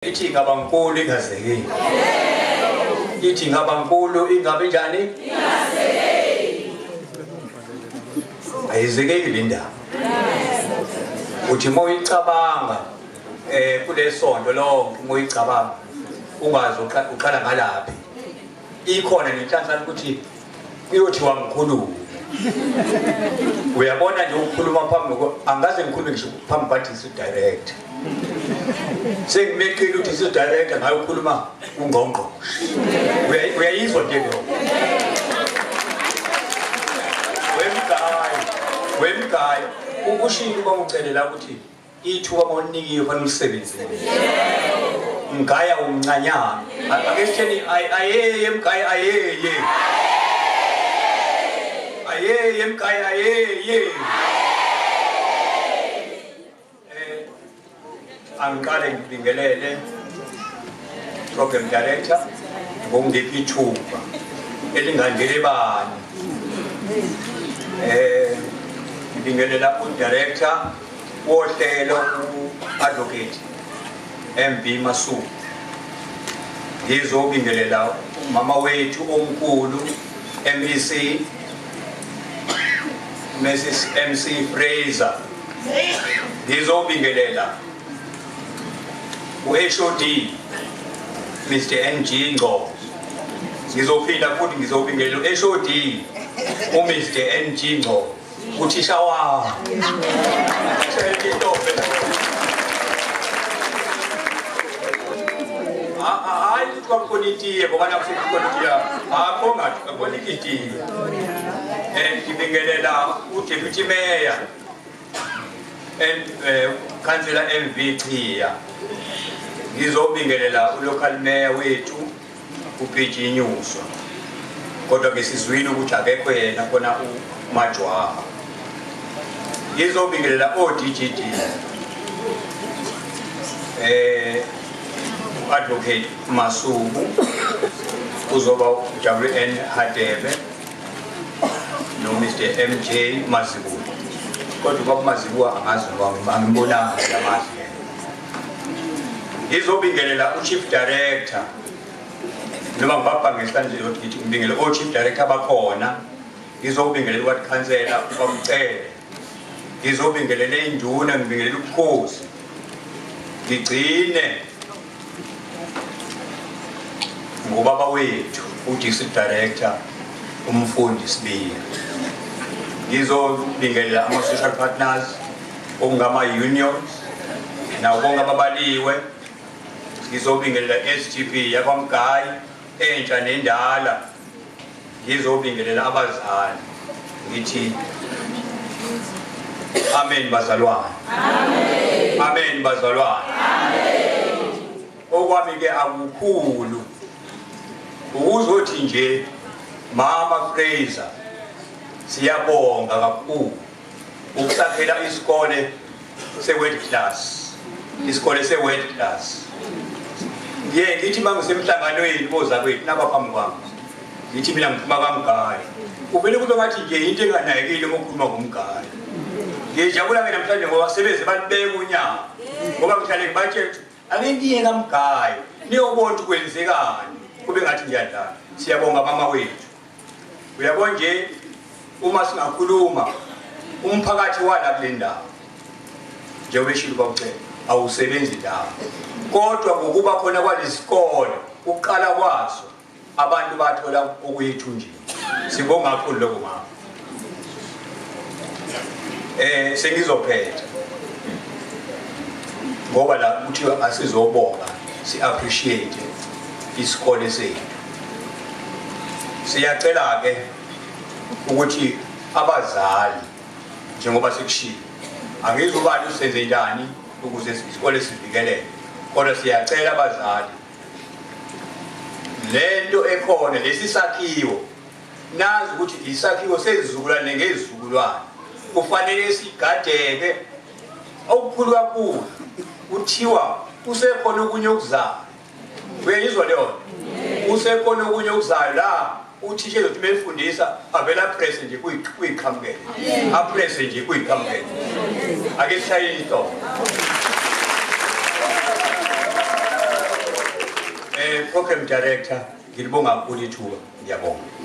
Ithi ngabankulu ingazekeli. Ithi ngabankulu ingabe njani? Ingazekeli. Ayizekeli le ndaba. Uthi moyicabanga kulesonto lonke moyicabanga ungazi uqala ngalaphi. Ikhona nenhlanhla ukuthi uyothiwa ngikhuluma. Uyabona nje ukukhuluma phambi angaze ngikhulume ngisho phambi kwathi director. Sengimekile ukuthi si director ngayo ukukhuluma ungqongqo. Uyayizwa nje lo. Wemgayi ukushilo bangicelela ukuthi ithuba monikiwe fanele ulisebenzise. Mgaya umncanyana. Ake sitheni ayeye mgaya ayeye. Ayeye mgaya ayeye. Angiqale ngibingelele program director ngongiphi ithuba elingangele bani ngibingelela udirector wohlelo uadvocate MB Masuku ngizobingelela mama wethu omkhulu MEC Mrs MC Fraser ngizobingelela HOD Mr NG Ngo ngizophinda futhi ngizobingelela HOD Mr NG Ngo uthisha wa hayi kwapolitiye ngoba nakusepolitiya akho ngathi kwapolitiye ngibingelela uDeputy Mayor Councillor MVP ya ngizobingelela ulocal mayor wethu uPG Nyuswa kodwa ke sizwile ukuthi akekho yena khona uMajwa ngizobingelela oDGD advocate Masuku uzoba WN Hadebe no Mr MJ Mazibu kodwa baba Mazibu angazi ngoba angibonanga lamazi ngizobingelela uChief Director noma ngibapha ngesandla ukuthi ngibingelela oChief Director bakhona ngizobingelela kwathi councillor ubamcele ngizobingelela induna ngibingelela ubukhosi ngigcine ngobaba wethu uDistrict Director umfundi Sibili ngizobingelela ama social partners ongama unions nawo bonke ababaliwe ngizobingelela SGP yakwamgayi entsha nendala ngizobingelela abazali ngithi amen bazalwane amen amen bazalwane amen okwami ke akukhulu ukuzothi nje mama Fraser siyabonga kakhulu ukusakhela isikole se-world class isikole se-world class ngithi mangisemhlanganweni bozakwethu nabaphambi kwami ngithi mina ngiphuma kaMgayi uvele kube ngathi nje into enganayekile uma ukhuluma ngomgayi ngijabula ke namhlanje ngoba sebeze balibeka unyaka ngoba ngihlale ngibatshela ake ngiye kaMgayi niyobona ukwenzekani kube ngathi ngiyadlala siyabonga mama wethu uyabona nje uma singakhuluma umphakathi wala kule ndawo njengoba eshilo bawucela awusebenzi ndawo kodwa ngokuba khona kwalesikole uqala kwaso abantu bathola okuyithunjini sibonga kakhulu lokho mama sengizophetha ngoba la kuthiwa asizobonga si appreciate isikole sethu siyacela ke ukuthi abazali njengoba sekushilo angizubani usenze njani ukuze isikole sivikeleke kodwa siyacela abazali lento ekhona lesi sakhiwo nazi ukuthi isakhiwo sezizukulwane ngezizukulwane kufanele sigadeke okukhulu kakhulu kuthiwa usekhona okunye okuzayo uyayizwa leyo usekhona okunye okuzayo la uthisha ezothi befundisa avela press nje kuyiqhamukela apress nje kuyiqhamukela ake sishayile into Program Director ngilibonga kakhulu ithuba ngiyabonga